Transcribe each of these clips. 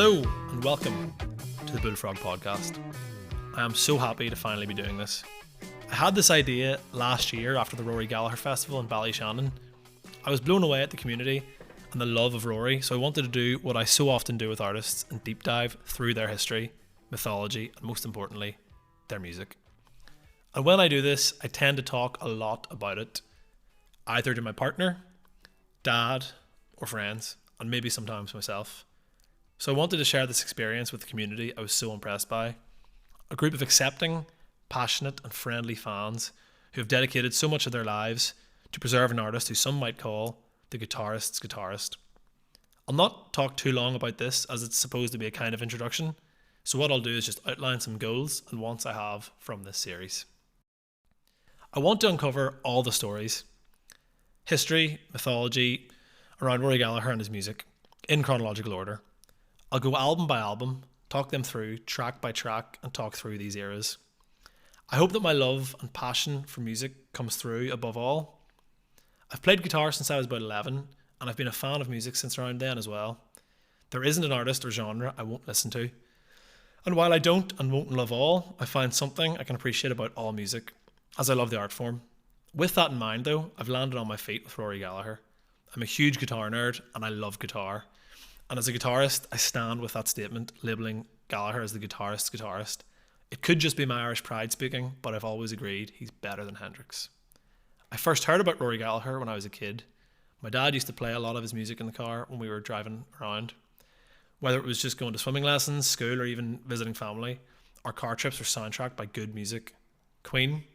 Hello and welcome to the Bullfrog Podcast. I am so happy to finally be doing this. I had this idea last year after the Rory Gallagher Festival in Ballyshannon. I was blown away at the community and the love of Rory, so I wanted to do what I so often do with artists and deep dive through their history, mythology, and most importantly, their music. And when I do this, I tend to talk a lot about it, either to my partner, dad, or friends, and maybe sometimes myself. So I wanted to share this experience with the community I was so impressed by. A group of accepting, passionate and friendly fans who have dedicated so much of their lives to preserve an artist who some might call the guitarist's guitarist. I'll not talk too long about this as it's supposed to be a kind of introduction, so what I'll do is just outline some goals and wants I have from this series. I want to uncover all the stories, history, mythology around Rory Gallagher and his music in chronological order. I'll go album by album, talk them through track by track and talk through these eras. I hope that my love and passion for music comes through above all. I've played guitar since I was about 11 and I've been a fan of music since around then as well. There isn't an artist or genre I won't listen to. And while I don't and won't love all, I find something I can appreciate about all music, as I love the art form. With that in mind though, I've landed on my feet with Rory Gallagher. I'm a huge guitar nerd and I love guitar. And as a guitarist, I stand with that statement, labelling Gallagher as the guitarist's guitarist. It could just be my Irish pride speaking, but I've always agreed he's better than Hendrix. I first heard about Rory Gallagher when I was a kid. My dad used to play a lot of his music in the car when we were driving around. Whether it was just going to swimming lessons, school, or even visiting family, our car trips were soundtracked by good music. Queen,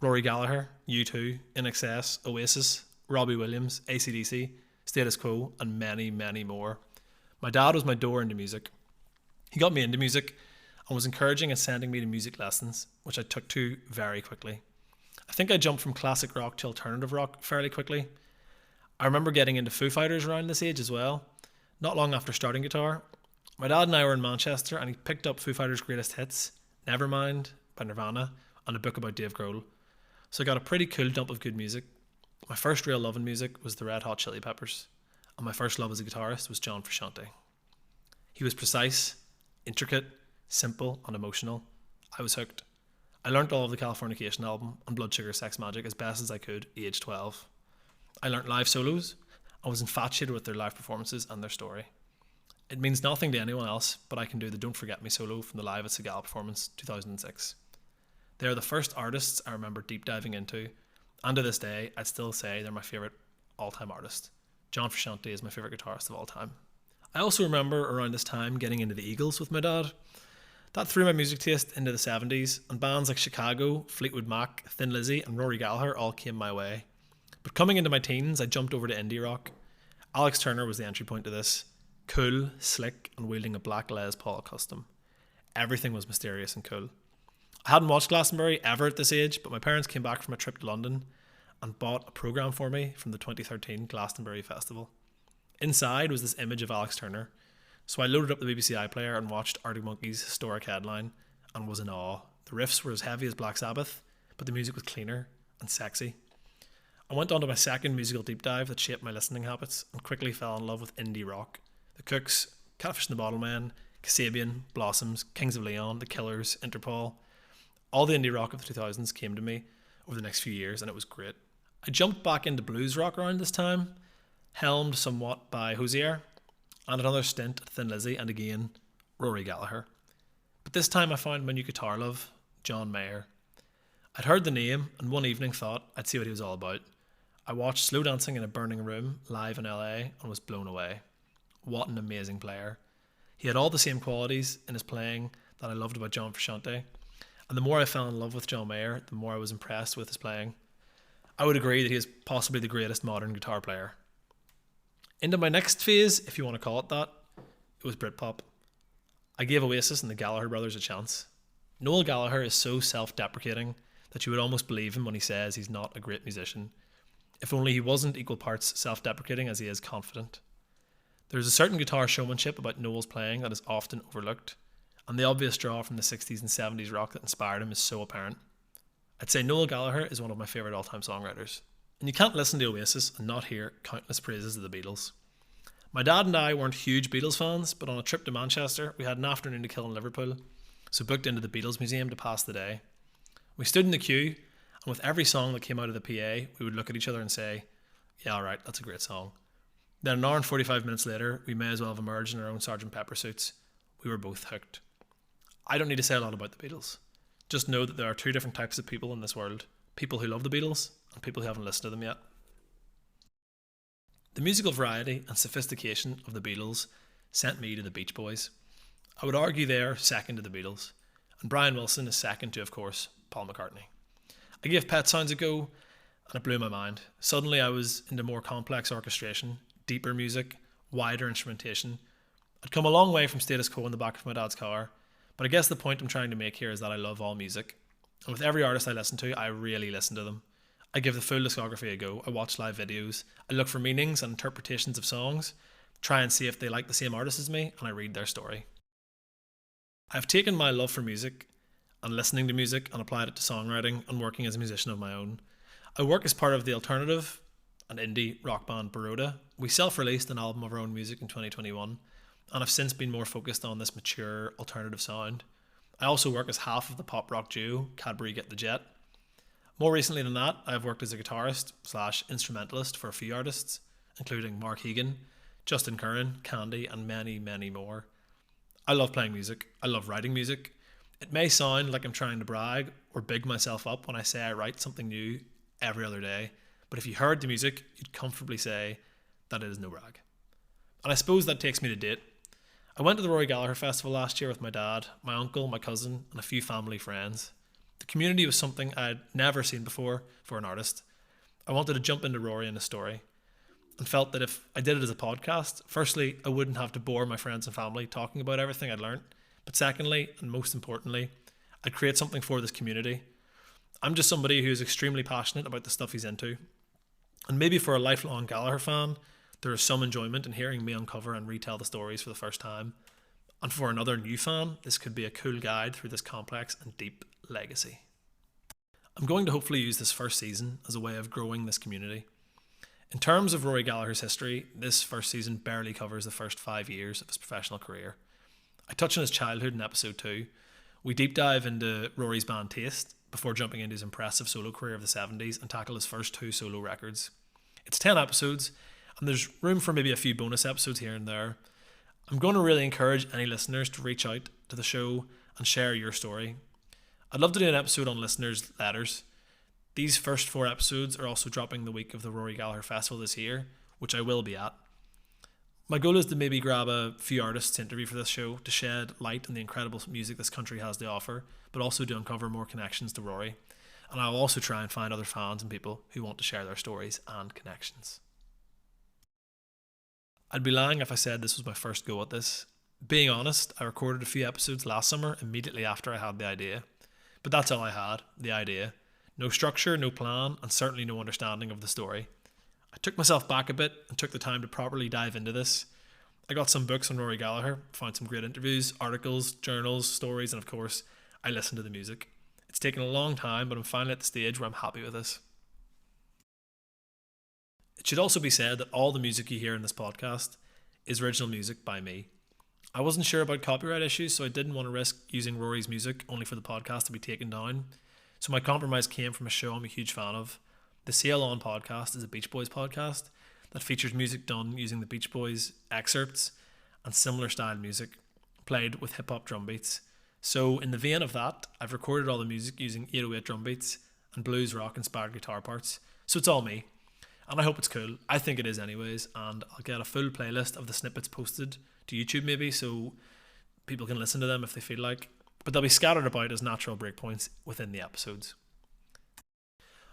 Rory Gallagher, U2, INXS, Oasis, Robbie Williams, AC/DC, Status Quo, and many, many more. My dad was my door into music. He got me into music and was encouraging and sending me to music lessons, which I took to very quickly. I think I jumped from classic rock to alternative rock fairly quickly. I remember getting into Foo Fighters around this age as well, not long after starting guitar. My dad and I were in Manchester and he picked up Foo Fighters' greatest hits, Nevermind by Nirvana, and a book about Dave Grohl. So I got a pretty cool dump of good music. My first real love in music was the Red Hot Chili Peppers, and my first love as a guitarist was John Frusciante. He was precise, intricate, simple and emotional. I was hooked. I learnt all of the Californication album and Blood Sugar Sex Magik as best as I could, age 12. I learnt live solos and was infatuated with their live performances and their story. It means nothing to anyone else, but I can do the Don't Forget Me solo from the Live at Segal performance 2006. They are the first artists I remember deep diving into, and to this day I'd still say they're my favourite all-time artist. John Frusciante is my favourite guitarist of all time. I also remember around this time getting into the Eagles with my dad. That threw my music taste into the 70s, and bands like Chicago, Fleetwood Mac, Thin Lizzy and Rory Gallagher all came my way. But coming into my teens, I jumped over to indie rock. Alex Turner was the entry point to this. Cool, slick and wielding a black Les Paul custom. Everything was mysterious and cool. I hadn't watched Glastonbury ever at this age, but my parents came back from a trip to London and bought a programme for me from the 2013 Glastonbury Festival. Inside was this image of Alex Turner, so I loaded up the BBC iPlayer and watched Arctic Monkeys' historic headline and was in awe. The riffs were as heavy as Black Sabbath, but the music was cleaner and sexy. I went on to my second musical deep dive that shaped my listening habits and quickly fell in love with indie rock. The Cooks, Catfish and the Bottlemen, Kasabian, Blossoms, Kings of Leon, The Killers, Interpol. All the indie rock of the 2000s came to me over the next few years and it was great. I jumped back into blues rock around this time, helmed somewhat by Hozier, and another stint at Thin Lizzy and again Rory Gallagher. But this time I found my new guitar love, John Mayer. I'd heard the name and one evening thought I'd see what he was all about. I watched Slow Dancing in a Burning Room live in LA and was blown away. What an amazing player. He had all the same qualities in his playing that I loved about John Frusciante, and the more I fell in love with John Mayer, the more I was impressed with his playing. I would agree that he is possibly the greatest modern guitar player. Into my next phase, if you want to call it that, it was Britpop. I gave Oasis and the Gallagher brothers a chance. Noel Gallagher is so self-deprecating that you would almost believe him when he says he's not a great musician. If only he wasn't equal parts self-deprecating as he is confident. There's a certain guitar showmanship about Noel's playing that is often overlooked, and the obvious draw from the 60s and 70s rock that inspired him is so apparent. I'd say Noel Gallagher is one of my favourite all-time songwriters. And you can't listen to Oasis and not hear countless praises of the Beatles. My dad and I weren't huge Beatles fans, but on a trip to Manchester, we had an afternoon to kill in Liverpool, so booked into the Beatles Museum to pass the day. We stood in the queue, and with every song that came out of the PA, we would look at each other and say, yeah, alright, that's a great song. Then an hour and 45 minutes later, we may as well have emerged in our own Sgt. Pepper suits. We were both hooked. I don't need to say a lot about the Beatles. Just know that there are two different types of people in this world. People who love the Beatles and people who haven't listened to them yet. The musical variety and sophistication of the Beatles sent me to the Beach Boys. I would argue they're second to the Beatles, and Brian Wilson is second to, of course, Paul McCartney. I gave Pet Sounds a go, and it blew my mind. Suddenly I was into more complex orchestration, deeper music, wider instrumentation. I'd come a long way from status quo in the back of my dad's car, but I guess the point I'm trying to make here is that I love all music. And with every artist I listen to, I really listen to them. I give the full discography a go. I watch live videos. I look for meanings and interpretations of songs, try and see if they like the same artist as me, and I read their story. I've taken my love for music and listening to music and applied it to songwriting and working as a musician of my own. I work as part of the alternative and indie rock band Baroda. We self-released an album of our own music in 2021, and have since been more focused on this mature alternative sound. I also work as half of the pop rock duo Cadbury Get the Jet. More recently than that, I have worked as a guitarist / instrumentalist for a few artists, including Mark Hegan, Justin Curran, Candy, and many, many more. I love playing music. I love writing music. It may sound like I'm trying to brag or big myself up when I say I write something new every other day, but if you heard the music, you'd comfortably say that it is no brag. And I suppose that takes me to date. I went to the Rory Gallagher Festival last year with my dad, my uncle, my cousin, and a few family friends. The community was something I'd never seen before for an artist. I wanted to jump into Rory and his story, and felt that if I did it as a podcast, firstly, I wouldn't have to bore my friends and family talking about everything I'd learned, but secondly, and most importantly, I'd create something for this community. I'm just somebody who's extremely passionate about the stuff he's into, and maybe for a lifelong Gallagher fan, there is some enjoyment in hearing me uncover and retell the stories for the first time. And for another new fan, this could be a cool guide through this complex and deep legacy. I'm going to hopefully use this first season as a way of growing this community. In terms of Rory Gallagher's history, this first season barely covers the first 5 years of his professional career. I touch on his childhood in episode 2. We deep dive into Rory's band Taste before jumping into his impressive solo career of the 70s and tackle his first 2 solo records. It's 10 episodes, and there's room for maybe a few bonus episodes here and there. I'm going to really encourage any listeners to reach out to the show and share your story. I'd love to do an episode on listeners' letters. These first 4 episodes are also dropping the week of the Rory Gallagher Festival this year, which I will be at. My goal is to maybe grab a few artists to interview for this show to shed light on the incredible music this country has to offer, but also to uncover more connections to Rory. And I'll also try and find other fans and people who want to share their stories and connections. I'd be lying if I said this was my first go at this. Being honest, I recorded a few episodes last summer immediately after I had the idea. But that's all I had, the idea. No structure, no plan, and certainly no understanding of the story. I took myself back a bit and took the time to properly dive into this. I got some books on Rory Gallagher, found some great interviews, articles, journals, stories, and of course, I listened to the music. It's taken a long time, but I'm finally at the stage where I'm happy with this. It should also be said that all the music you hear in this podcast is original music by me. I wasn't sure about copyright issues, so I didn't want to risk using Rory's music only for the podcast to be taken down. So my compromise came from a show I'm a huge fan of. The Sail On podcast is a Beach Boys podcast that features music done using the Beach Boys excerpts and similar style music, played with hip-hop drum beats. So in the vein of that, I've recorded all the music using 808 drum beats and blues rock inspired guitar parts. So it's all me. And I hope it's cool. I think it is anyways, and I'll get a full playlist of the snippets posted to YouTube maybe, so people can listen to them if they feel like. But they'll be scattered about as natural breakpoints within the episodes.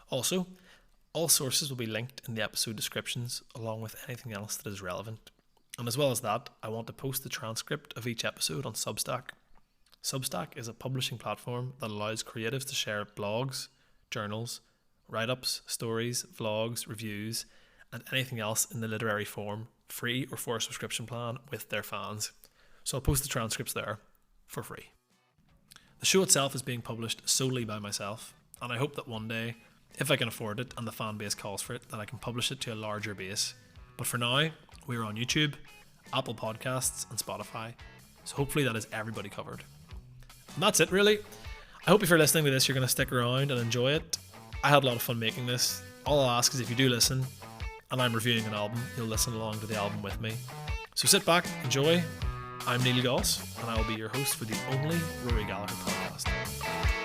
Also, all sources will be linked in the episode descriptions along with anything else that is relevant. And as well as that, I want to post the transcript of each episode on Substack. Substack is a publishing platform that allows creatives to share blogs, journals, write-ups, stories, vlogs, reviews, and anything else in the literary form, free or for a subscription plan, with their fans. So I'll post the transcripts there for free. The show itself is being published solely by myself, and I hope that one day, if I can afford it and the fan base calls for it, that I can publish it to a larger base. But for now, We're on YouTube, Apple Podcasts, and Spotify. So hopefully that is everybody covered. And that's it, really. I hope if you're listening to this, you're going to stick around and enjoy it. I had a lot of fun making this. All I'll ask is if you do listen, and I'm reviewing an album, you'll listen along to the album with me. So sit back, enjoy. I'm Neil Goss, and I will be your host for the only Rory Gallagher podcast.